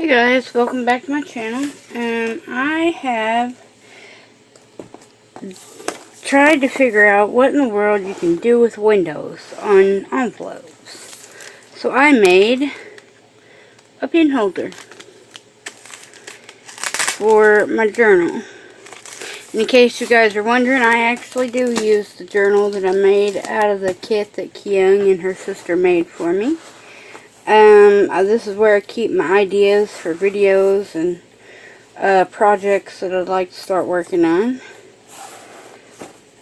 Hi guys, welcome back to my channel. I have tried to figure out what in the world you can do with windows on envelopes. So I made a pin holder for my journal. In case you guys are wondering, I actually do use the journal that I made out of the kit that Kyung and her sister made for me. This is where I keep my ideas for videos and projects that I'd like to start working on.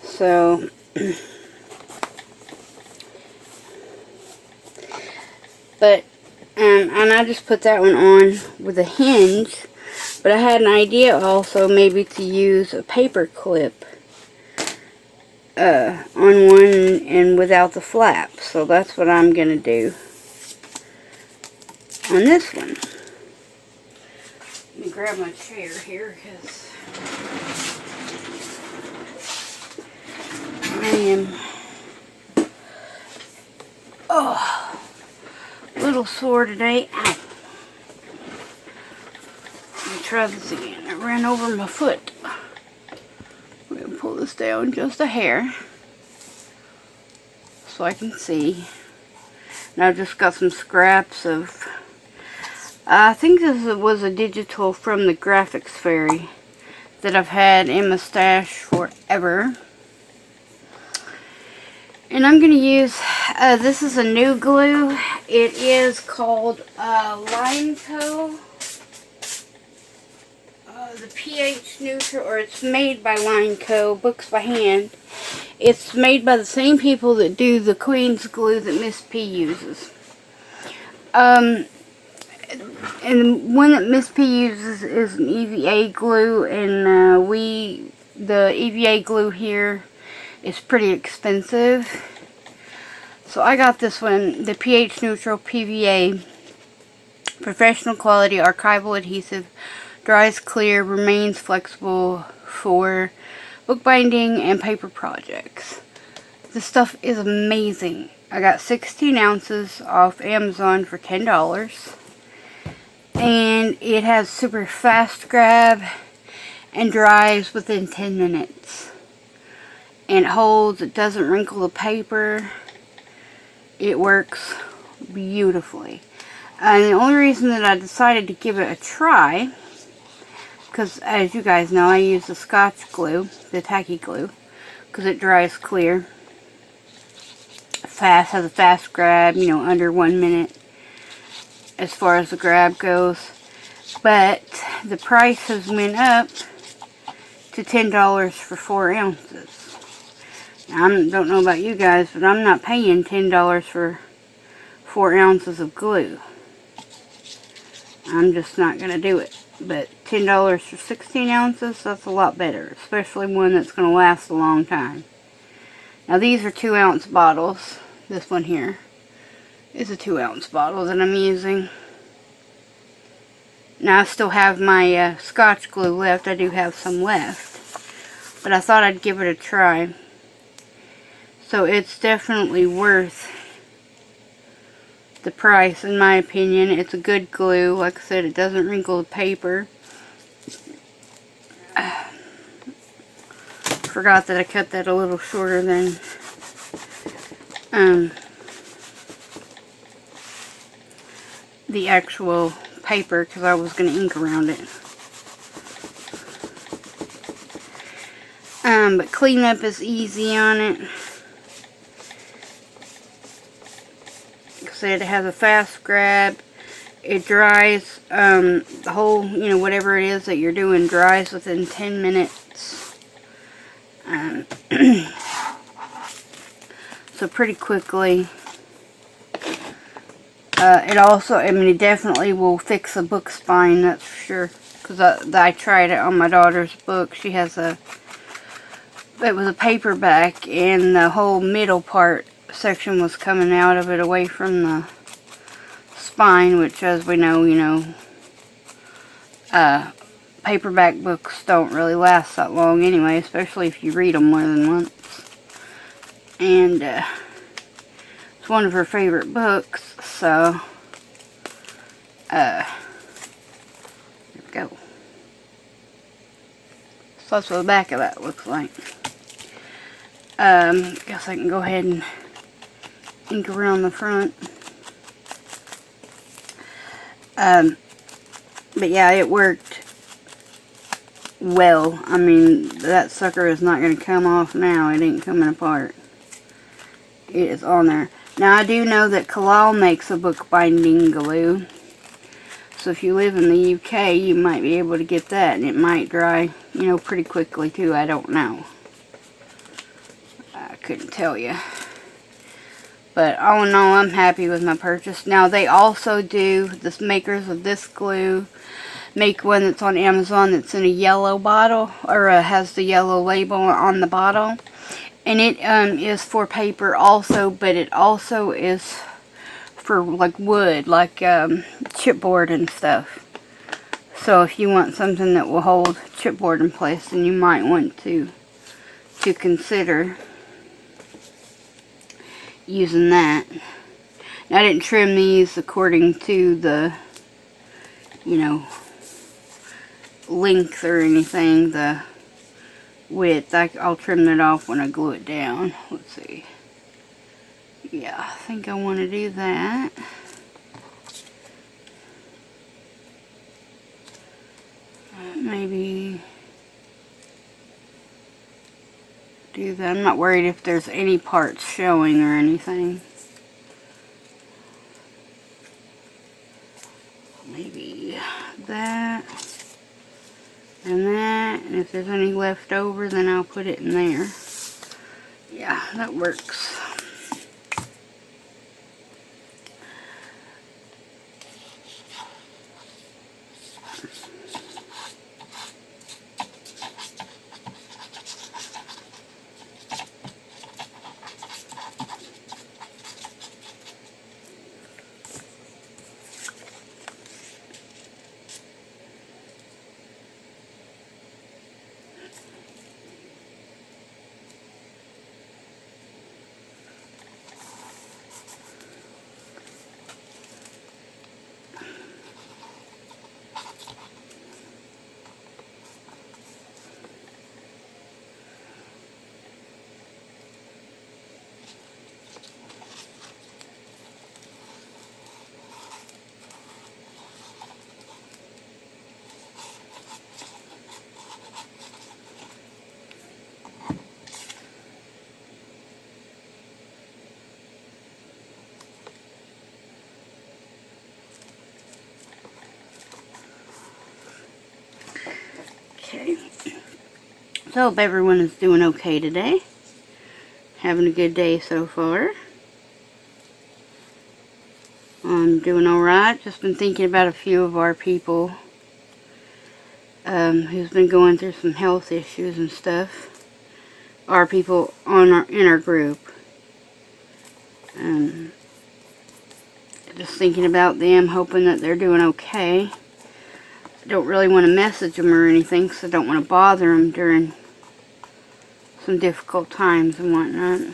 So, and I just put that one on with a hinge, but I had an idea also maybe to use a paper clip on one and without the flap. So that's what I'm going to do on this one. Let me grab my chair here because I am a little sore today. Ow. Let me try this again. I ran over my foot. I'm going to pull this down just a hair so I can see. Now I've just got some scraps of, I think this was a digital from the Graphics Fairy that I've had in my stash forever. And I'm going to use, this is a new glue. It is called Lineco. The pH neutral, or it's made by Lineco, Books by Hand. It's made by the same people that do the Queen's glue that Miss P uses. And one that Miss P uses is an EVA glue, and the EVA glue here is pretty expensive. So I got this one, the pH neutral PVA professional quality archival adhesive, dries clear, remains flexible for bookbinding and paper projects. This stuff is amazing. I got 16 ounces off Amazon for $10. And it has super fast grab and dries within 10 minutes. And it holds, it doesn't wrinkle the paper. It works beautifully. And the only reason that I decided to give it a try, because as you guys know, I use the Scotch glue, the tacky glue, because it dries clear. Fast, has a fast grab, you know, under 1 minute as far as the grab goes. But the price has went up to $10 for 4 ounces. Now, I don't know about you guys, but I'm not paying $10 for 4 ounces of glue. I'm just not going to do it. But $10 for 16 ounces, that's a lot better. Especially one that's going to last a long time. Now these are 2-ounce bottles. This one here is a 2-ounce bottle that I'm using. Now I still have my Scotch glue left. I do have some left. But I thought I'd give it a try. So it's definitely worth the price, in my opinion. It's a good glue. Like I said, it doesn't wrinkle the paper. Forgot that I cut that a little shorter than the actual paper, because I was going to ink around it. But cleanup is easy on it. It has a fast grab. It dries, the whole, you know, whatever it is that you're doing dries within 10 minutes. So pretty quickly. It also, I mean, it definitely will fix a book spine, that's for sure. Because I tried it on my daughter's book. She has it was a paperback, and the whole middle part section was coming out of it away from the spine, which, as we know, you know, paperback books don't really last that long anyway, especially if you read them more than once. And it's one of her favorite books, so So that's what the back of that looks like. Guess I can go ahead and ink around the front. But yeah, it worked well. I mean, that sucker is not going to come off now. It ain't coming apart. It is on there. Now, I do know that Kalal makes a bookbinding glue. So if you live in the UK, you might be able to get that. And it might dry, you know, pretty quickly too. I don't know. I couldn't tell you. But all in all, I'm happy with my purchase. Now, they also do, the makers of this glue, make one that's on Amazon that's in a yellow bottle, or has the yellow label on the bottle. And it is for paper also, but it also is for like wood, like chipboard and stuff. So if you want something that will hold chipboard in place, then you might want to consider using that. Now, I didn't trim these according to the, you know, length or anything, the width. I'll trim that off when I glue it down. Let's see. Yeah, I think I want to do that. Maybe do that. I'm not worried if there's any parts showing or anything. Maybe that and that, and if there's any left over, then I'll put it in there. Yeah, that works. Okay, so I hope everyone is doing okay today. Having a good day so far. I'm doing alright. Just been thinking about a few of our people who's been going through some health issues and stuff. Our people in our group. Just thinking about them, hoping that they're doing okay. I don't really want to message them or anything, because I don't want to bother them during some difficult times and whatnot.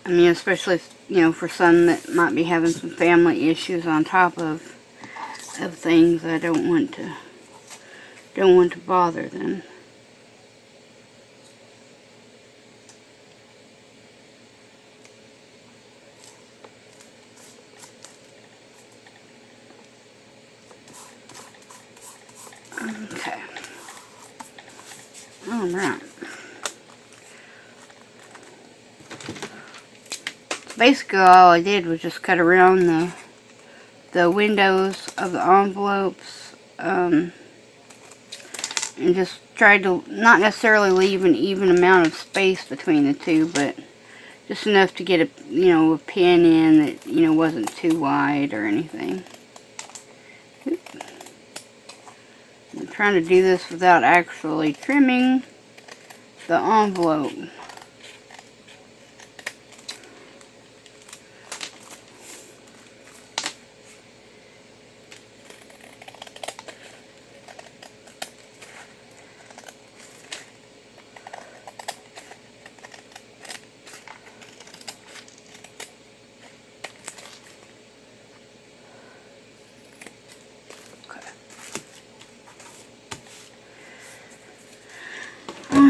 I mean, especially, you know, for some that might be having some family issues on top of things. I don't want to bother them. Okay. Alright. Basically all I did was just cut around the windows of the envelopes, and just tried to not necessarily leave an even amount of space between the two, but just enough to get a pin in that, you know, wasn't too wide or anything. I'm trying to do this without actually trimming the envelope.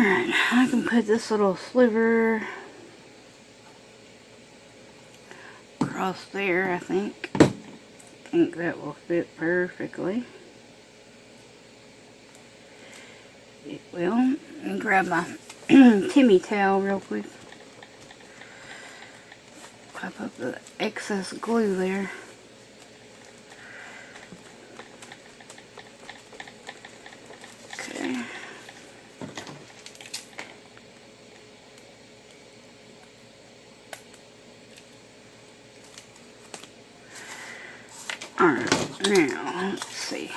Alright, I can put this little sliver across there, I think. I think that will fit perfectly. It will. Let me grab my Timmy towel real quick. Pop up the excess glue there. Okay. Alright, now, let's see.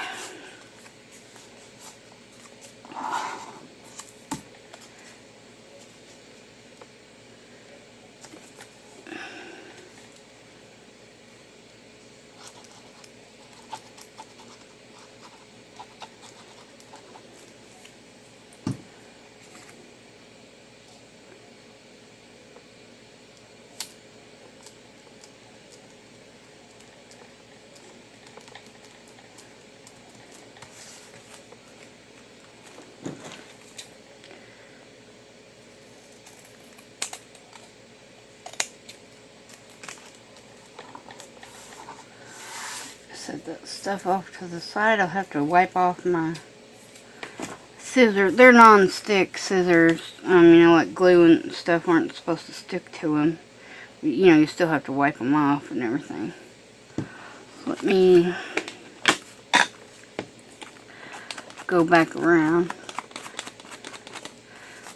Set that stuff off to the side. I'll have to wipe off my scissors. They're non-stick scissors. You know, like glue and stuff aren't supposed to stick to them. You know, you still have to wipe them off and everything. Let me go back around.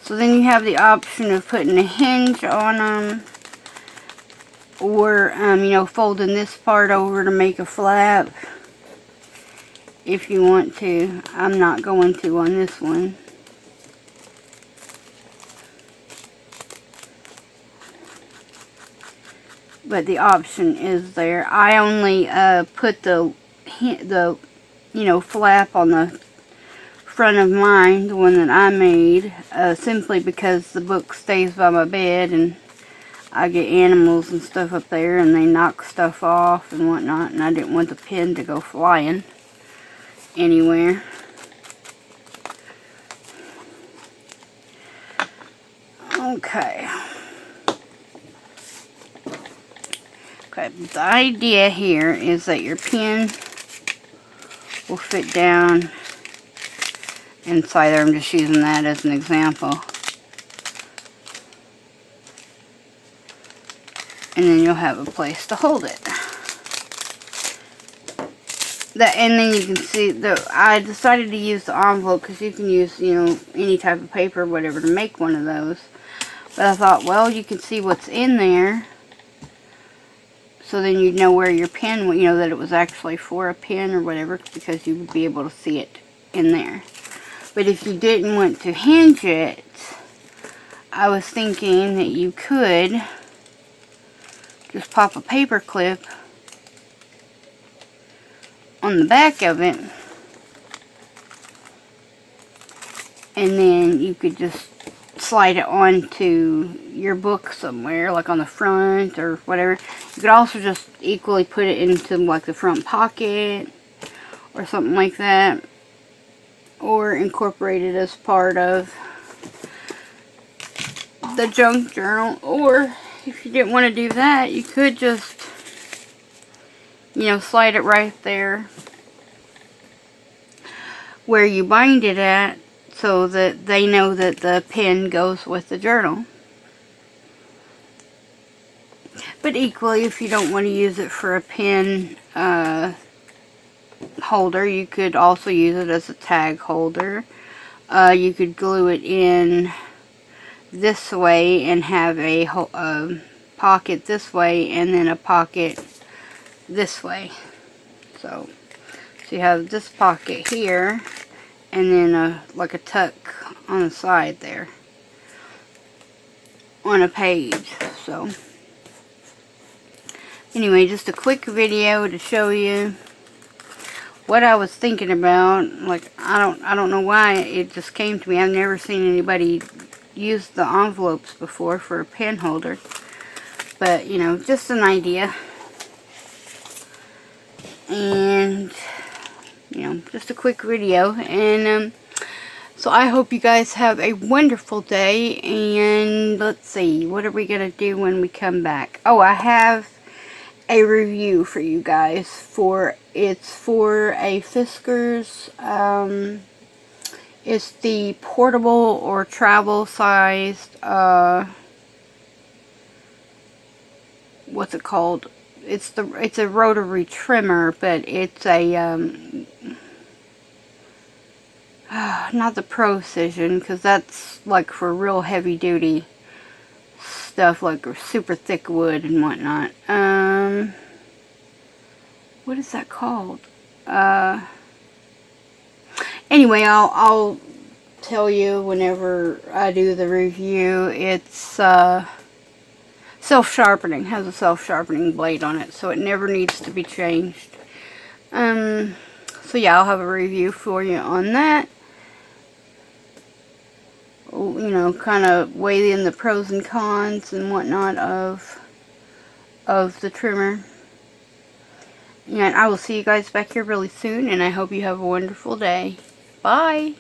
So then you have the option of putting a hinge on them, or you know, folding this part over to make a flap if you want to. I'm not going to on this one. But the option is there. I only put the you know, flap on the front of mine, the one that I made, simply because the book stays by my bed and I get animals and stuff up there and they knock stuff off and whatnot, and I didn't want the pen to go flying anywhere. Okay. Okay, the idea here is that your pen will fit down inside there. I'm just using that as an example. And then you'll have a place to hold it. And then you can see, I decided to use the envelope because you can use, you know, any type of paper or whatever to make one of those. But I thought, well, you can see what's in there. So then you'd know where your pen, you know, that it was actually for a pen or whatever, because you would be able to see it in there. But if you didn't want to hinge it, I was thinking that you could just pop a paper clip on the back of it, and then you could just slide it onto your book somewhere, like on the front or whatever. You could also just equally put it into like the front pocket or something like that, or incorporate it as part of the junk journal. Or if you didn't want to do that, you could just, you know, slide it right there where you bind it at, so that they know that the pen goes with the journal. But equally, if you don't want to use it for a pen holder, you could also use it as a tag holder. You could glue it in this way and have a pocket this way and then a pocket this way. So you have this pocket here and then like a tuck on the side there on a page. So anyway, just a quick video to show you what I was thinking about. Like, I don't know why it just came to me. I've never seen anybody use the envelopes before for a pen holder, but you know, just an idea. And you know, just a quick video. And So I hope you guys have a wonderful day, and let's see, what are we going to do when we come back? Oh, I have a review for you guys it's for a Fiskars. It's the portable or travel sized, what's it called? It's a rotary trimmer, but it's a, not the Procision, because that's like for real heavy duty stuff, like super thick wood and whatnot. What is that called? Anyway, I'll tell you whenever I do the review. It's self-sharpening, has a self-sharpening blade on it, so it never needs to be changed. So yeah, I'll have a review for you on that. You know, kind of weigh in the pros and cons and whatnot of the trimmer. And I will see you guys back here really soon, and I hope you have a wonderful day. Bye!